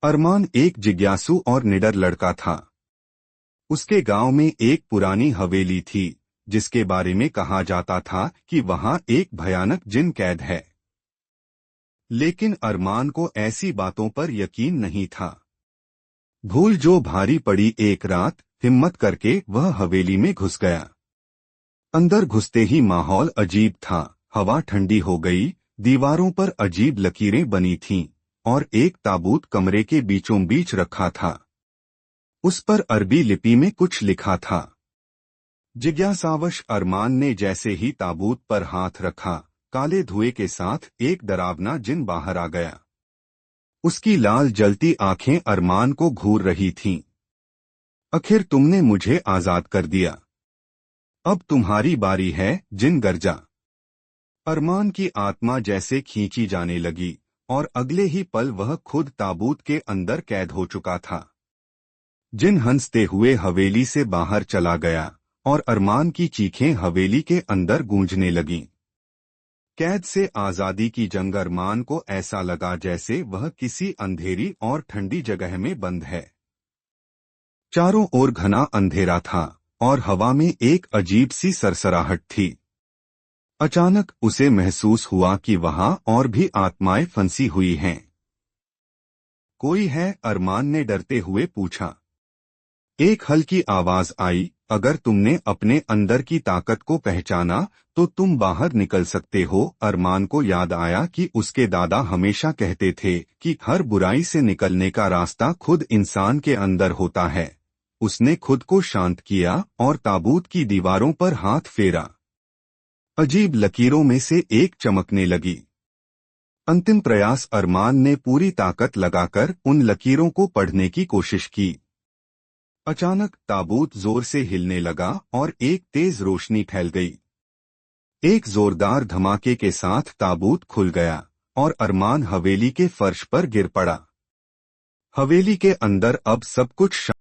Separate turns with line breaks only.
अरमान एक जिज्ञासु और निडर लड़का था। उसके गांव में एक पुरानी हवेली थी जिसके बारे में कहा जाता था कि वहां एक भयानक जिन कैद है। लेकिन अरमान को ऐसी बातों पर यकीन नहीं था। भूल जो भारी पड़ी एक रात, हिम्मत करके वह हवेली में घुस गया। अंदर घुसते ही माहौल अजीब था। हवा ठंडी हो गई, दीवारों पर अजीब लकीरें बनी थीं और एक ताबूत कमरे के बीचों बीच रखा था। उस पर अरबी लिपि में कुछ लिखा था। जिज्ञासावश अरमान ने जैसे ही ताबूत पर हाथ रखा, काले धुएं के साथ एक डरावना जिन बाहर आ गया। उसकी लाल जलती आंखें अरमान को घूर रही थीं। आखिर तुमने मुझे आजाद कर दिया, अब तुम्हारी बारी है, जिन गरजा। अरमान की आत्मा जैसे खींची जाने लगी और अगले ही पल वह खुद ताबूत के अंदर कैद हो चुका था। जिन हंसते हुए हवेली से बाहर चला गया और अरमान की चीखें हवेली के अंदर गूंजने लगीं। कैद से आजादी की जंग अरमान को ऐसा लगा जैसे वह किसी अंधेरी और ठंडी जगह में बंद है। चारों ओर घना अंधेरा था और हवा में एक अजीब सी सरसराहट थी। अचानक उसे महसूस हुआ कि वहां और भी आत्माएं फंसी हुई हैं। कोई है? अरमान ने डरते हुए पूछा। एक हल्की आवाज आई, अगर तुमने अपने अंदर की ताकत को पहचाना तो तुम बाहर निकल सकते हो। अरमान को याद आया कि उसके दादा हमेशा कहते थे कि हर बुराई से निकलने का रास्ता खुद इंसान के अंदर होता है। उसने खुद को शांत किया और ताबूत की दीवारों पर हाथ फेरा। अजीब लकीरों में से एक चमकने लगी। अंतिम प्रयास अरमान ने पूरी ताकत लगाकर उन लकीरों को पढ़ने की कोशिश की। अचानक ताबूत जोर से हिलने लगा और एक तेज रोशनी फैल गई। एक जोरदार धमाके के साथ ताबूत खुल गया और अरमान हवेली के फर्श पर गिर पड़ा। हवेली के अंदर अब सब कुछ